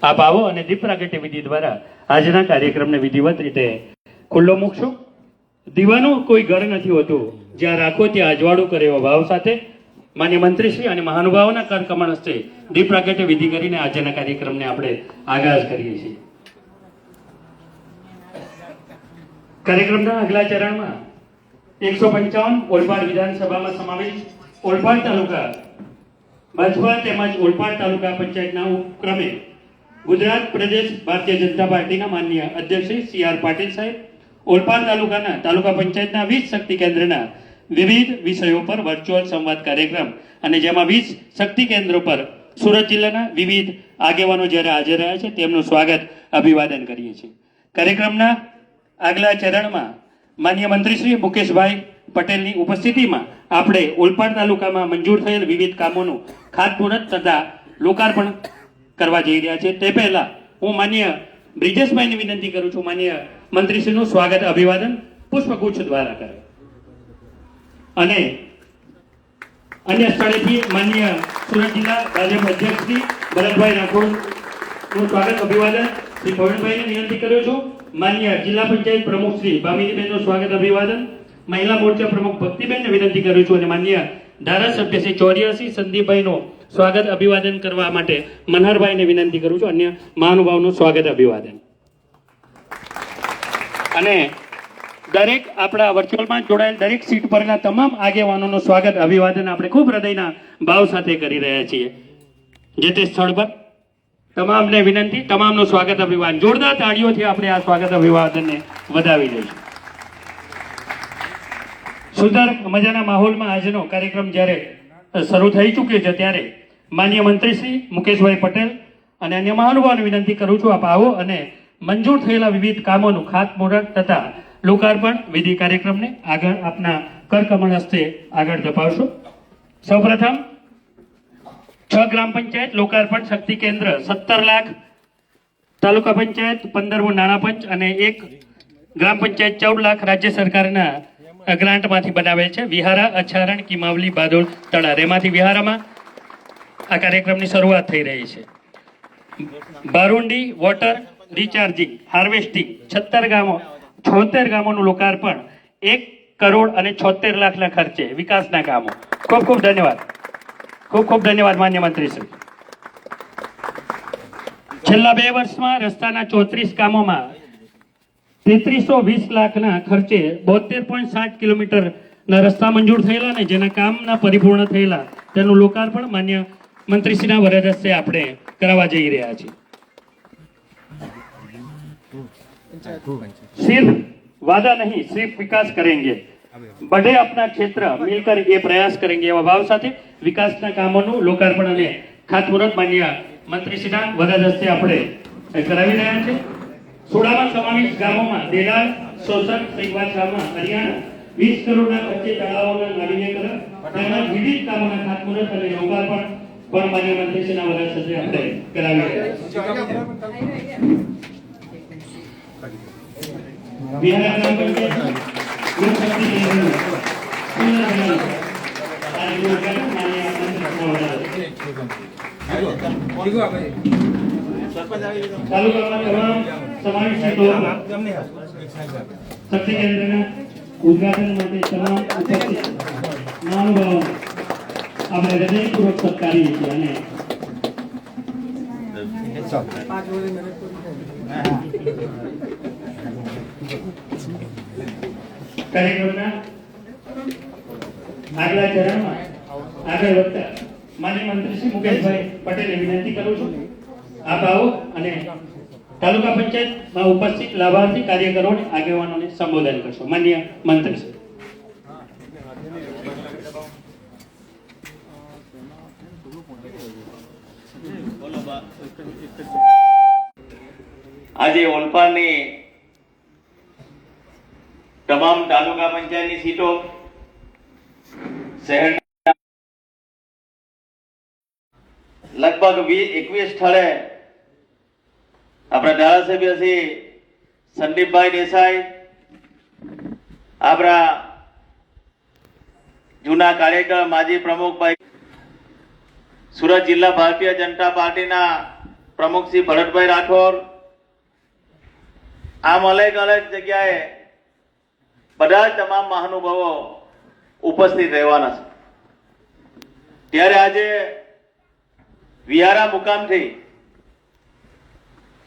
આપ આવો અને દીપ પ્રાગટ્ય વિધિ દ્વારા આજના કાર્યક્રમને વિધિવત રીતે ખુલ્લો મૂકશું. દીવાનું કોઈ ઘર નથી હોતું, જ્યાં રાખો ત્યાં અજવાળું કરે એવા ભાવ સાથે માન્ય મંત્રીશ્રી અને મહાનુભાવોના કર કમળ હસ્તે દીપ પ્રાગટ્ય વિધિ કરીને આજના કાર્યક્રમને આપણે આગાજ કરીએ છીએ. કાર્યક્રમના આગલા ચરણમાં 155 ઓલપાડ વિધાનસભામાં સમાવેશ ઓલપાડ તાલુકા ભાજપા તેમજ ઓલપાડ તાલુકા પંચાયતના ઉપક્રમે ગુજરાત પ્રદેશ ભારતીય જનતા પાર્ટીના માન્ય અધ્યક્ષ શ્રી CR પાટીલ સાહેબ ઓલપાડ તાલુકાના તાલુકા પંચાયતના 20 શક્તિ કેન્દ્રના વિવિધ વિષયો પર વર્ચ્યુઅલ સંવાદ કાર્યક્રમ અને જેમાં 20 શક્તિ કેન્દ્રો પર સુરત જિલ્લાના વિવિધ આગેવાનો જ્યારે હાજર રહ્યા છે તેમનું સ્વાગત અભિવાદન કરીએ છીએ. કાર્યક્રમના આગલા ચરણમાં માન્ય મંત્રી શ્રી મુકેશભાઈ પટેલની ઉપસ્થિતિમાં આપણે ઓલપાડ તાલુકામાં મંજૂર થયેલ વિવિધ કામોનું ખાતમુહૂર્ત તથા લોકાર્પણ કરવા જઈ રહ્યા છે. તે પહેલા હું માન્ય બ્રિજેશભાઈને વિનંતી કરું છું માન્ય મંત્રીશ્રીનું સ્વાગત અભિવાદન પુષ્પગુચ્છ દ્વારા કરે અને અન્ય સ્થળેથી માન્ય સુરત જિલ્લા ભાજપ અધ્યક્ષ શ્રી ભરતભાઈ રાઠોડનું સ્વાગત અભિવાદન શ્રી પવનભાઈને વિનંતી કર્યો છું. માન્ય જિલ્લા પંચાયત પ્રમુખ શ્રી ભામિનીબેનનું સ્વાગત અભિવાદન, મહિલા મોરચા પ્રમુખ ભક્તિબેનને વિનંતી કરું છું અને માન્ય ધારાસભ્ય શ્રી ચોર્યાસી સંદીપભાઈનું સ્વાગત અભિવાદન કરવા માટે મનહરભાઈને વિનંતી કરું છું. અન્ય મહાનુભાવનું સ્વાગત અભિવાદન અને દરેક આપણા વર્ચ્યુઅલમાં જોડાયેલ દરેક સીટ પરના તમામ આગેવાનોનું સ્વાગત અભિવાદન આપણે ખૂબ હૃદયના ભાવ સાથે કરી રહ્યા છીએ. જે તે સ્થળ પર તમામને વિનંતી, તમામનું સ્વાગત અભિવાદન જોરદાર તાળીઓથી આપણે આ સ્વાગત અભિવાદનને વધાવી લઈશું. સુંદર મજાના માહોલમાં આજનો કાર્યક્રમ જ્યારે શરૂ થઈ ચૂક્યો છે ત્યારે માન્ય મંત્રી શ્રી મુકેશભાઈ પટેલ અને અન્ય મહાનુભાવોને વિનંતી કરું છું આપ આવો અને મંજૂર થયેલા વિવિધ કામોનું ખાતમુહૂર્ત તથા લોકાર્પણ વિધિ કાર્યક્રમને આગળ આપના કરકમળ હસ્તે આગળ ધપાવશો. સૌપ્રથમ 6 ગ્રામ પંચાયત લોકાર્પણ શક્તિ કેન્દ્ર 17 લાખ, તાલુકા પંચાયત 15મું નાણાં પંચ અને 1 ગ્રામ પંચાયત 14 લાખ રાજ્ય સરકારના ગ્રાન્ટમાંથી બનાવેલ છે. વિહારા, અછારણ, કિમાવલી, બાદોલ, તળાર એમાંથી વિહારામાં આ કાર્યક્રમની શરૂઆત થઈ રહી છે. બારુંડી વોટર રિચાર્જિંગ હાર્વેસ્ટિંગ 76 ગામોનું લોકાર્પણ 1 કરોડ અને 76 લાખના ખર્ચે વિકાસના કામો. ખૂબ ખૂબ ધન્યવાદ, ખૂબ ખૂબ ધન્યવાદ માન્ય મંત્રી શ્રી. છેલ્લા 2 વર્ષમાં રસ્તાના 34 કામોમાં 3320 લાખના ખર્ચે 72.7 કિલોમીટરના રસ્તા મંજૂર થયેલા અને જેના કામના પરિપૂર્ણ થયેલા તેનું લોકાર્પણ માન્ય મંત્રીશ્રીના વરદ હસ્તે આપણે કરાવવા જઈ રહ્યા છીએ. सिर्फ वादा नहीं सिर्फ विकास करेंगे, बढ़े अपना क्षेत्र मिलकर ये प्रयास करेंगे एवं भाव સાથે વિકાસના કામોનું લોકાર્પણ અને ખાતમુહૂર્ત માન્ય મંત્રીશ્રીના વરદ હસ્તે આપણે કરાવી રહ્યા છે. સોડામાં સમાવેશ ગામોમાં દેલાર, સોસર, સૈવાચામાં હરિયાણા 20 કરોડના ખર્ચે તળાવોના નવીનીકરણ તેમજ વિવિધ કામોના ખાતમુહૂર્ત અને લોકાર્પણ પણ માન્ય મંત્રીશ્રીના વરદ હસ્તે આપણે કરાવી રહ્યા છીએ. बिहार ग्राम पंचायत लोक शक्ति केंद्र तालुकाમાં તમામ સમાવેશ શક્તિ કેન્દ્રના ઉદ્ઘાટન માટે તમામ ઉપસ્થિત મહાનુભાવો આપણે હૃદયપૂર્વક સત્કારીએ છીએ અને કાર્યક્રમના આગલા ચરણમાં આગળ વધતા માન્ય મંત્રી શ્રી મુકેશભાઈ પટેલને વિનંતી કરું છું આપ આવો અને તાલુકા પંચાયતમાં ઉપસ્થિત લાભાર્થી કાર્યકરોને આગેવાનોને સંબોધન કરશો. માન્ય મંત્રી શ્રી. આજે ઓલપાડની તમામ તાલુકા પંચાયતની સીટો શહેરના લગભગ 21 સ્થળે આપણા ધારાસભ્ય શ્રી સંદીપભાઈ દેસાઈ, આપણા જૂના કાર્યકર માજી પ્રમુખભાઈ, સુરત જિલ્લા ભારતીય જનતા પાર્ટીના પ્રમુખ શ્રી ભરતભાઈ રાઠોડ, આમ અલગ અલગ જગ્યાએ બધા જ તમામ મહાનુભાવો ઉપસ્થિત રહેવાના છે. ત્યારે આજે વિહારા મુકામથી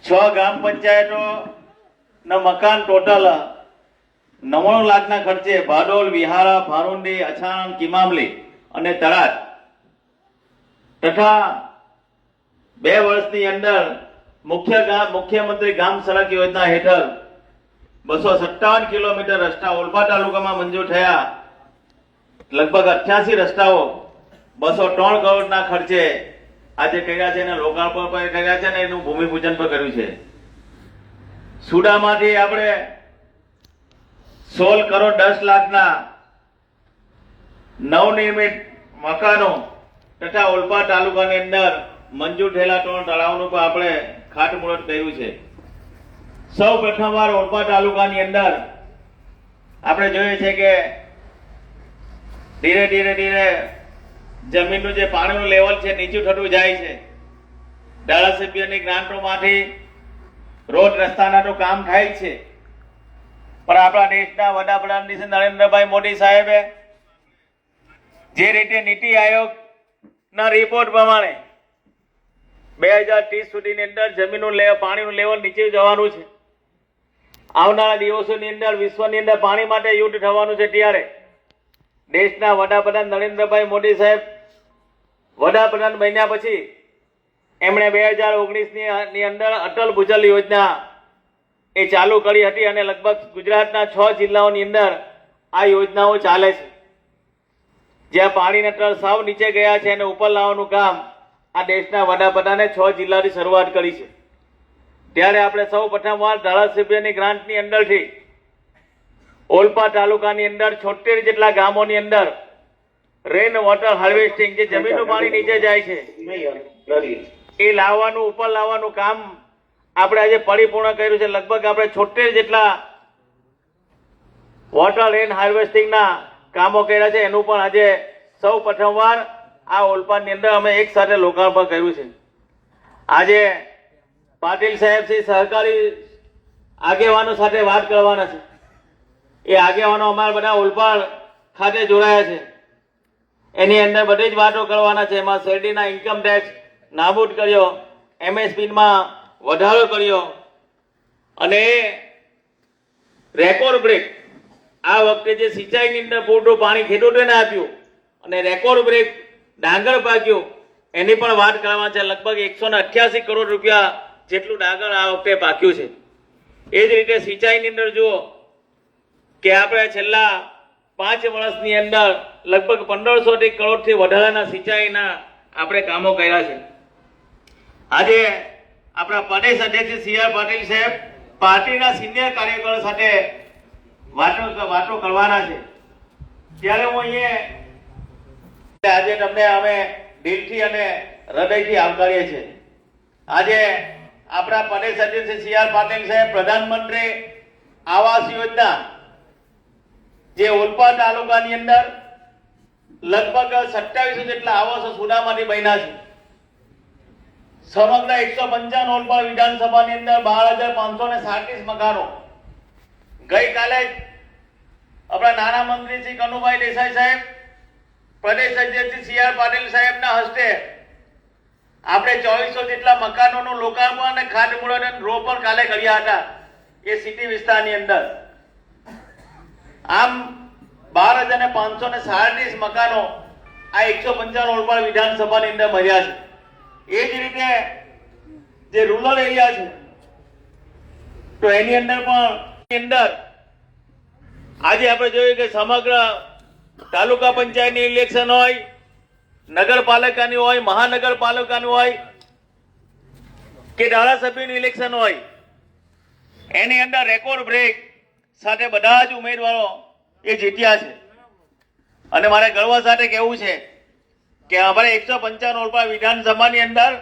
6 ગ્રામ પંચાયતો ના મકાન ટોટલ 99 લાખના ખર્ચે ભાડોલ, વિહારા, ભારુંડી, અછાણ, કિમામલી અને તળાજ તથા 2 વર્ષની અંદર મુખ્યમંત્રી ગ્રામ સડક યોજના હેઠળ 257 કિલોમીટર રસ્તા ઓલપાડ તાલુકામાં મંજૂર થયા. લગભગ 88 રસ્તાઓ 203 કરોડના ખર્ચે આજે કર્યા છે અને લોકાર્પણ પણ કર્યા છે અને એનું ભૂમિપૂજન પણ કર્યું છે. સુડામાંથી આપણે 16 કરોડ 10 લાખના નવનિર્મિત મકાનો તથા ઓલપાડ તાલુકાની અંદર મંજૂર થયેલા 3 તળાવનું પણ આપણે ખાતમુહૂર્ત કર્યું છે. સૌ પ્રથમવાર ઓલપાડ તાલુકાની અંદર આપણે જોઈએ છે કે ધીરે ધીરે જમીનનું જે પાણીનું લેવલ છે નીચું થતું જાય છે. ધારાસભ્યની ગ્રાન્ટોમાંથી રોડ રસ્તાના તો કામ થાય છે, પણ આપણા દેશના વડાપ્રધાન શ્રી નરેન્દ્રભાઈ મોદી સાહેબે જે રીતે નીતિ આયોગના રિપોર્ટ પ્રમાણે 2030 સુધીની અંદર જમીનનું પાણીનું લેવલ નીચે જવાનું છે. આવનારા દિવસોની અંદર વિશ્વની અંદર પાણી માટે યુદ્ધ થવાનું છે. ત્યારે દેશના વડાપ્રધાન નરેન્દ્રભાઈ મોદી સાહેબ વડાપ્રધાન બન્યા પછી એમણે 2019 ની અંદર અટલ ભૂજલ યોજના એ ચાલુ કરી હતી અને લગભગ ગુજરાતના 6 જિલ્લાઓની અંદર આ યોજનાઓ ચાલે છે. જ્યાં પાણીના તળ સાવ નીચે ગયા છે અને ઉપર લાવવાનું કામ આ દેશના વડાપ્રધાને 6 જિલ્લાની શરૂઆત કરી છે. ત્યારે આપણે સૌ પ્રથમવાર ધારાસભ્યની ગ્રાન્ટની અંદરથી ઓલપાડ તાલુકાની અંદર 76 જેટલા ગામોની અંદર રેન વોટર હાર્વેસ્ટિંગ, જે જમીનનું પાણી નીચે જાય છે એ લાવવાનું, ઉપર લાવવાનું કામ આપણે આજે પરિપૂર્ણ કર્યું છે. લગભગ આપણે 76 જેટલા વોટર રેન હાર્વેસ્ટિંગના કામો કર્યા છે. એનું પણ આજે સૌ પ્રથમવાર આ ઓલપાડની અંદર અમે એક સાથે લોકાર્પણ કર્યું છે. આજે પાટીલ સાહેબ શ્રી સહકારી આગેવાનો સાથે વાત કરવાના છે. એ આગેવાનો અમારા બધા ઓલપાડ ખાતે જોડાયા છે. એની અંદર બધી જ વાતો કરવાના છે. એમાં શેરડીના ઇન્કમ ટેક્સ નાબૂદ કર્યો, MSPમાં વધારો કર્યો અને રેકોર્ડ બ્રેક આ વખતે જે સિંચાઈની અંદર પૂરતું પાણી ખેડૂતોને આપ્યું અને રેકોર્ડ બ્રેક ડાંગર પાક્યું એની પણ વાત કરવાની છે. લગભગ 188 કરોડ રૂપિયા જેટલું ડાંગર આ વખતે પાક્યું છે. એ જ રીતે સિંચાઈની અંદર જુઓ કે આપણે છેલ્લા 5 વર્ષની અંદર લગભગ 1500 કરોડથી વધારાના સિંચાઈના આપણે કામો કર્યા છે. આજે આપણા પ્રદેશ અધ્યક્ષ સી આર પાટીલ સાહેબ પાર્ટીના સિનિયર કાર્યકરો સાથે વાતો કરવાના છે. ત્યારે હું અહીંયા આજે તમને અમે દિલથી અને હૃદયથી આવકારીએ છીએ. આજે આપણા પ્રદેશ અધ્યક્ષ સી આર પાટીલ સાહેબ પ્રધાનમંત્રી આવાસ યોજના જે ઓલપાડ તાલુકાની અંદર લગભગ 27 જેટલા આવાસો સુડામાંથી બન્યા છે. સમગ્ર 155 ઓલપાડ વિધાનસભાની અંદર 12,537 મકાનો. ગઈકાલે આપણા નાના મંત્રી શ્રી કનુભાઈ દેસાઈ સાહેબ, પ્રદેશ અધ્યક્ષ સી આર પાટીલ સાહેબના હસ્તે આપણે 2400 જેટલા મકાનોનું લોકાર્પણ અને ખાતમુહૂર્ત અને રોપણ કાલે કર્યા હતા એ સિટી વિસ્તારની અંદર. આમ 12,537 મકાનો આ 155 ઓલપાડ વિધાનસભાની અંદર મળ્યા છે. એ જ રીતે જે રૂરલ એરિયા છે તો એની અંદર પણ આજે આપણે જોયું કે સમગ્ર તાલુકા પંચાયતની ઇલેક્શન હોય, નગરપાલિકાની હોય, મહાનગરપાલિકાની હોય કે ધારાસભ્યની ઇલેક્શન હોય, એની અંદર રેકોર્ડ બ્રેક સાથે બધા જ ઉમેદવારો એ જીત્યા છે. અને મારે ગર્વ સાથે કહેવું છે કે અમારે 155 ઓલપાડ વિધાનસભાની અંદર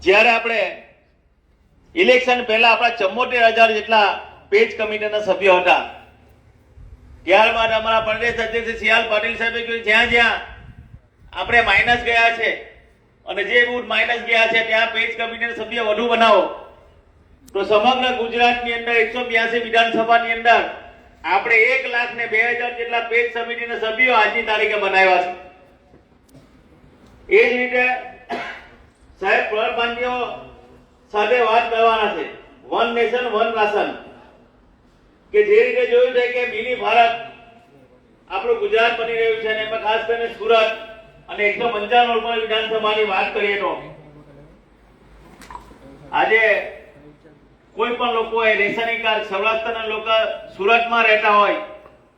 જ્યારે આપણે ઇલેક્શન પહેલા આપણા 74,000 જેટલા પેજ કમિટીના સભ્યો હતા. ત્યારબાદ અમારા પ્રદેશ અધ્યક્ષ સી આર પાટીલ સાહેબે કહ્યું જ્યાં જ્યાં આપણે માઇનસ ગયા છે અને જે બૂથ માઇનસ ગયા છે ત્યાં પેજ કમિટીના સભ્ય વધુ બનાવો. તો સમગ્ર ગુજરાતની અંદર 182 વિધાનસભાની અંદર આપણે 1,02,000 જેટલા પેજ સમિતિના સભ્યો આજની તારીખે બનાવ્યા છે. એ જ રીતે સાહેબ પ્રધાનમંત્રીઓ સાથે વાત કરવાના છે. વન નેશન વન રાશન, કે જે રીતે જોયું છે કે મિની ભારત આપણું ગુજરાત બની રહ્યું છે, અને એમાં ખાસ કરીને સુરત અને 155 ઉપર વિધાનસભાની વાત કરીએ તો આજે કોઈ પણ લોકો રેશનિંગ કાર્ડ, સૌરાષ્ટ્રના લોકો સુરતમાં રહેતા હોય,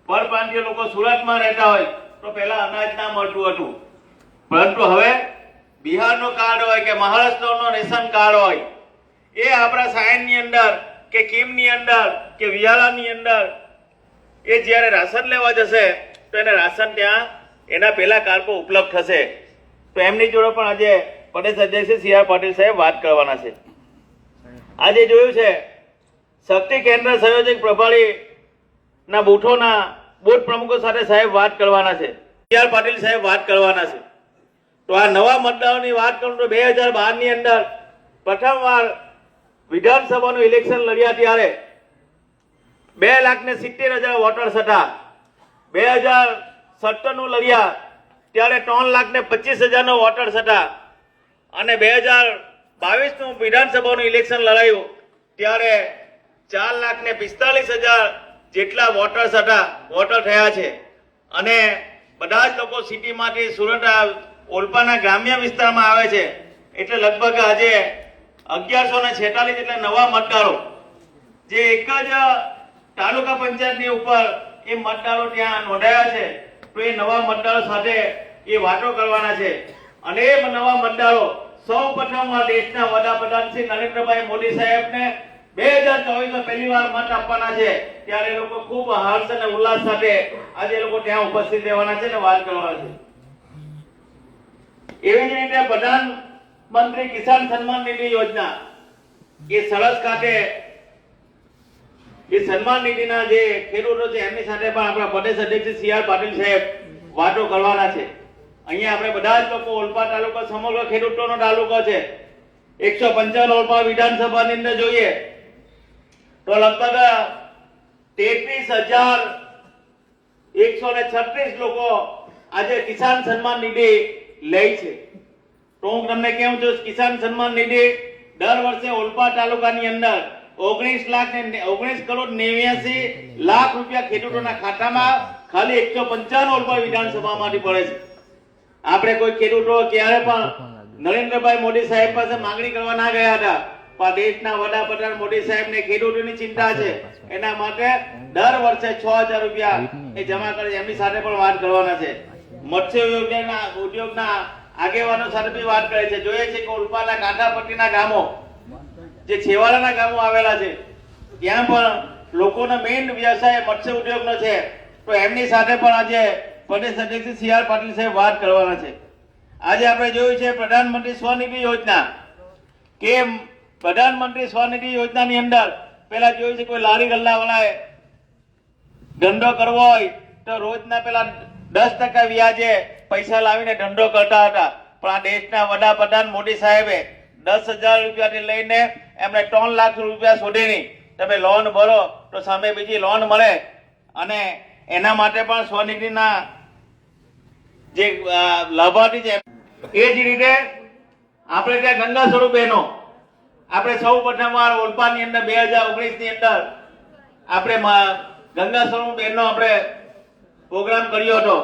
પરપ્રાંતીય લોકો સુરતમાં રહેતા હોય તો પહેલા અનાજ ના મળતું હતું, પરંતુ હવે બિહારનો કાર્ડ હોય કે મહારાષ્ટ્રનો રેશન કાર્ડ હોય, એ આપણા સાયનની અંદર કે કિમની અંદર કે વિયાળાની અંદર એ જ્યારે રાશન લેવા જશે તો એને રાશન ત્યાં એના પહેલા કાર્ડ પર ઉપલબ્ધ થશે. તો એમની જોડે પણ આજે પ્રદેશ અધ્યક્ષ સી.આર. પાટીલ સાહેબ વાત કરવાના છે. આજે જોયું છે શક્તિ કેન્દ્ર સંયોજક પ્રભારી ના બૂથોના બૂથ પ્રમુખો સાથે સાહેબ વાત કરવાના છે. સી.આર. પાટીલ સાહેબ વાત કરવાના છે. તો આ નવા મતદારોની વાત કરું તો 2012 ની અંદર પ્રથમવાર વિધાનસભાનું ઇલેક્શન લડ્યા ત્યારે 2,70,000 વોટર્સ હતા. 2017 નું લડ્યા ત્યારે 3,25,000 વોટર્સ હતા. અને 2022 નું વિધાનસભાનું ઇલેક્શન લડાયું ત્યારે 4,45,000 જેટલા વોટર્સ હતા, વોટર થયા છે. અને બધા જ લોકો સિટીમાંથી સુરત ઓલપાના ગ્રામ્ય વિસ્તારમાં આવે છે. એટલે લગભગ આજે 1146 જેટલા નવા મતદારો જે એક જ તાલુકા પંચાયતની ઉપર એ મતદારો ત્યાં નોંધાયા છે. તો એ નવા મતદારો સાથે એ વાતો કરવાના છે. અને એ નવા મતદારો સૌ પ્રથમવાર દેશના વડાપ્રધાન શ્રી નરેન્દ્રભાઈ મોદી સાહેબને 2024 પહેલી વાર મત આપવાના છે. ત્યારે લોકો ખૂબ હર્ષ અને ઉલ્લાસ સાથે આજે લોકો ત્યાં ઉપસ્થિત રહેવાના છે અને વાત કરવાના છે. એવી જ રીતે પ્રધાનમંત્રી કિસાન સન્માન નિધિ યોજના એ સરસ ખાતે એ સન્માન નિધિના જે ખેડૂતો છે એમની સાથે પણ આપણા પ્રદેશ અધ્યક્ષ સી.આર. પાટીલ સાહેબ વાતો કરવાના છે. અહીંયા આપણે બધા જ લોકો ઓલપાડ તાલુકો સમગ્ર ખેડૂતોનો તાલુકો છે. 155 ઓલપાડ વિધાનસભાની અંદર જોઈએ તો લગભગ 33,136 લોકો આજે કિસાન સન્માન નિધિ લે છે. તો હું તમને કેવું છું, કિસાન સન્માન નિધિ દર વર્ષે ઓલપાડ તાલુકાની અંદર 19 કરોડ 89 લાખ રૂપિયા ખેડૂતોના ખાતામાં ખાલી 155 ઓલપાડ વિધાનસભામાંથી પડે છે. આપણે કોઈ ખેડૂતો ક્યારે પણ નરેન્દ્રભાઈ મોદી સાહેબ પાસે માંગણી કરવા ના ગયા હતા, પણ દેશના વડાપ્રધાન મોદી સાહેબને ખેડૂતોની ચિંતા છે. એના માટે દર વર્ષે 6,000 રૂપિયા એ જમા કરે છે. એમની સાથે પણ વાત કરવાના છે. મત્સ્ય ઉદ્યોગના આગેવાનો સાથે બી વાત કરે છે. જોઈએ છે કે ઉલ્પાના કાંઠાપટ્ટીના ગામો જે છેવાડાના ગામો આવેલા છે ત્યાં પણ લોકોનો મેઇન વ્યવસાય મત્સ્ય ઉદ્યોગનો છે. તો એમની સાથે પણ આજે પ્રદેશ અધ્યક્ષ સી.આર. પાટીલ સાહેબ વાત કરવાના છે. આજે આપણે જોયું છે પ્રધાનમંત્રી સ્વનિધિ યોજના, કે પ્રધાનમંત્રી સ્વનિધિ યોજનાની અંદર પેલા જોયું છે કોઈ લારી ગલ્લા વાળાએ ધંધો કરવો હોય તો રોજના પેલા 10% વ્યાજે પૈસા લાવીને ધંધો કરતા હતા. પણ આ દેશના વડાપ્રધાન મોદી સાહેબે 10,000 રૂપિયાથી લઈને એમને 3 લાખ રૂપિયા સુધીની તમે લોન ભરો તો સામે બીજી લોન મળે. અને એના માટે પણ સ્વનિધિના જે લાભાર્થી છે એ જ રીતે આપણે ત્યાં ગંગા સ્વરૂપ બહેનો, આપણે સૌ પ્રથમવાર ઓલપાડની અંદર 2019 ની અંદર આપણે ગંગા સ્વરૂપ બહેનો આપણે પ્રોગ્રામ કર્યો હતો.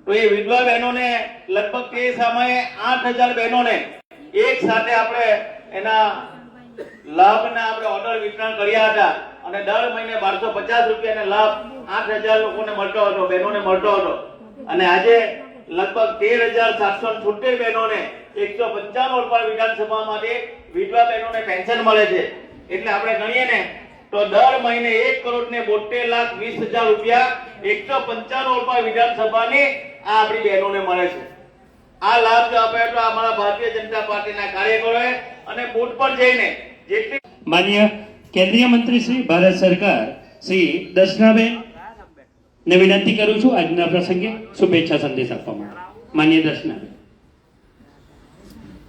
તો એ વિધવા બહેનોને લગભગ તે સમયે 8,000 બહેનોને એક સાથે આપણે એના લાભના આપણે ઓર્ડર વિતરણ કર્યા હતા. અને દર મહિને 1250 રૂપિયાનો લાભ 8,000 લોકોને મળતો હતો, બહેનોને મળતો હતો. અને આજે લગભગ 13,776 બહેનોને 155 ઓલપાડ વિધાનસભામાંથી વિધવા બહેનોને પેન્શન મળે છે. એટલે આપણે ગણીએ ને તો દર મહિને 1,72,20,000 રૂપિયા 155 ઓલપાડ વિધાનસભાની આ આપણી બહેનોને મળે છે. આ લાભ જો આપે તો અમારા ભારતીય જનતા પાર્ટીના કાર્યકરોએ અને બૂથ પર જઈને જેટલી માન્ય કેન્દ્રીય મંત્રી શ્રી ભારત સરકાર શ્રી દર્શનાબેન ને વિનંતી કરું છું આજના પ્રસંગે શુભેચ્છા સંદેશ આપવા માટે. માન્ય દર્શનાબેન.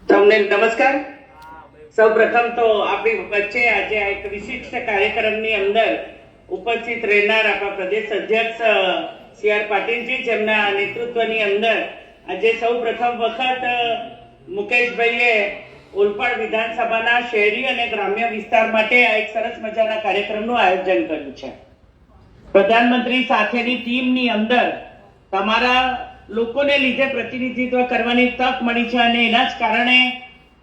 તમને નમસ્કાર. સૌ પ્રથમ તો આપણી વચ્ચે આજે આ એક વિશિષ્ટ કાર્યક્રમની અંદર ઉપસ્થિત રહેનાર આપણા પ્રદેશ અધ્યક્ષ સી.આર. પાટીલજી, જેમના નેતૃત્વની અંદર આજે સૌ પ્રથમ વખત મુકેશભાઈએ ઓલપાડ વિધાનસભાના શહેરી અને ગ્રામ્ય વિસ્તાર માટે આ એક સરસ મજાના કાર્યક્રમનું આયોજન કર્યું છે. પ્રધાનમંત્રી સાથેની ટીમની અંદર તમારા લોકોને લીધે પ્રતિનિધિત્વ કરવાની તક મળી છે અને એના જ કારણે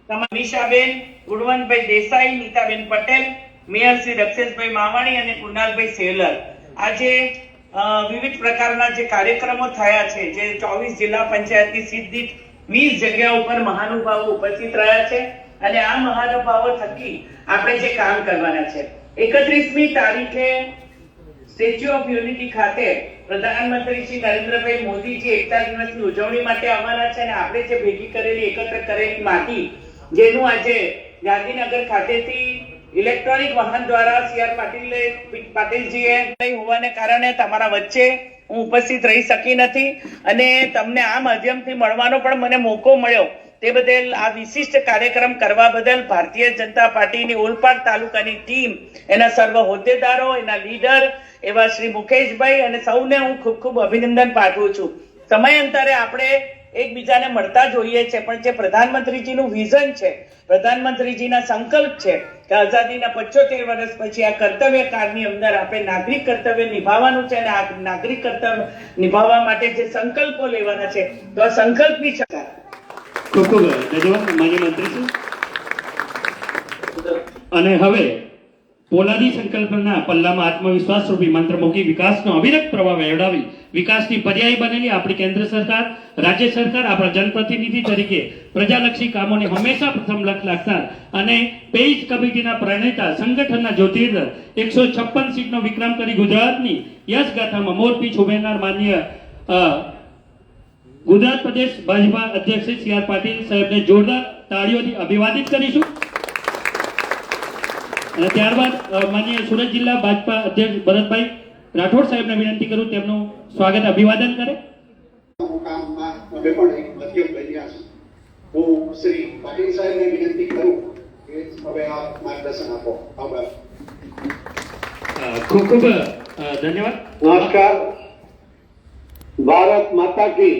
તમારા નિશાબેન, ગુણવંતભાઈ દેસાઈ, નીતાબેન પટેલ, મેયર શ્રી રક્ષેશભાઈ માવાણી અને કુનાલભાઈ સેલર આજે વિવિધ પ્રકારના જે કાર્યક્રમો થયા છે, જે 24 જિલ્લા પંચાયતની સીધી 20 જગ્યા ઉપર મહાનુભાવો ઉપસ્થિત રહ્યા છે અને આ મહાનુભાવો થકી આપણે જે કામ કરવાના છે. 31મી તારીખે સ્ટેચ્યુ ઓફ યુનિટી ખાતે પ્રધાનમંત્રી શ્રી નરેન્દ્રભાઈ મોદીજી એકતા દિવસની ઉજવણી માટે આવવાના છે અને આપણે જે ભેગી કરેલી એકત્ર કરેલી માટી, જેનું આજે ગાંધીનગર ખાતેથી ઇલેક્ટ્રોનિક વાહન દ્વારા સી.આર. પાટીલજીએ નહીં હોવાને કારણે તમારા વચ્ચે હું ઉપસ્થિત રહી શકી નથી અને તમને આ માધ્યમથી મળવાનો પણ મને મોકો મળ્યો. તે બદલ આ વિશિષ્ટ કાર્યક્રમ કરવા બદલ ભારતીય જનતા પાર્ટીની ઓલપાડ તાલુકાની ટીમ, એના સર્વ હોદ્દેદારો, એના લીડર એવા શ્રી મુકેશભાઈ અને સૌને હું ખૂબ ખૂબ અભિનંદન પાઠવું છું. સમયાંતરે આપણે એકબીજાને મળતા જોઈએ છે, પણ જે પ્રધાનમંત્રીજીનું વિઝન છે, પ્રધાનમંત્રીજીના સંકલ્પ છે કે આઝાદીના 75 વર્ષ પછી આ કર્તવ્ય કાળની અંદર આપણે નાગરિક કર્તવ્ય નિભાવવાનું છે અને આ નાગરિક કર્તવ્ય નિભાવવા માટે જે સંકલ્પો લેવાના છે, તો આ સંકલ્પની સરકાર. ખૂબ ખૂબ ધન્યવાદ માન્ય મંત્રીશ્રી. અને હવે પોલાદી સંકલ્પના પલ્લામાં આત્મવિશ્વાસ રૂપી મંત્ર મૂકી વિકાસનો અવિરત પ્રવાહ વહેવડાવી વિકાસની પર્યાય બનેલી આપણી કેન્દ્ર સરકાર, રાજ્ય સરકાર આપણા જનપ્રતિનિધિ તરીકે પ્રજાલક્ષી કામોને હંમેશા પ્રથમ લક્ષ રાખનાર અને પેઇજ કમિટીના પ્રણેતા, સંગઠનના જ્યોતિર્ધ 156 સીટનો વિક્રમ કરી ગુજરાતની યશગાથામાં મોરપીંછ ઉમેરનાર માન્ય ગુજરાત પ્રદેશ ભાજપા અધ્યક્ષ સી.આર. પાટીલ સાહેબને જોરદાર તાળીઓથી અભિવાદિત કરીશું. અને ત્યારબાદ માન્ય સુરત જિલ્લા ભાજપા અધ્યક્ષ ભરતભાઈ રાઠોડ સાહેબને વિનંતી કરું તેમનું સ્વાગત અભિવાદન કરે. મુકામમાં અમે પણ એક મધ્યમ બન્યા છે. હું શ્રી પાટીલ સાહેબને વિનંતી કરું કે હવે આપ માર્ગદર્શન આપો. આભાર. ખૂબ ખૂબ ધન્યવાદ. નમસ્કાર. ભારત માતા કી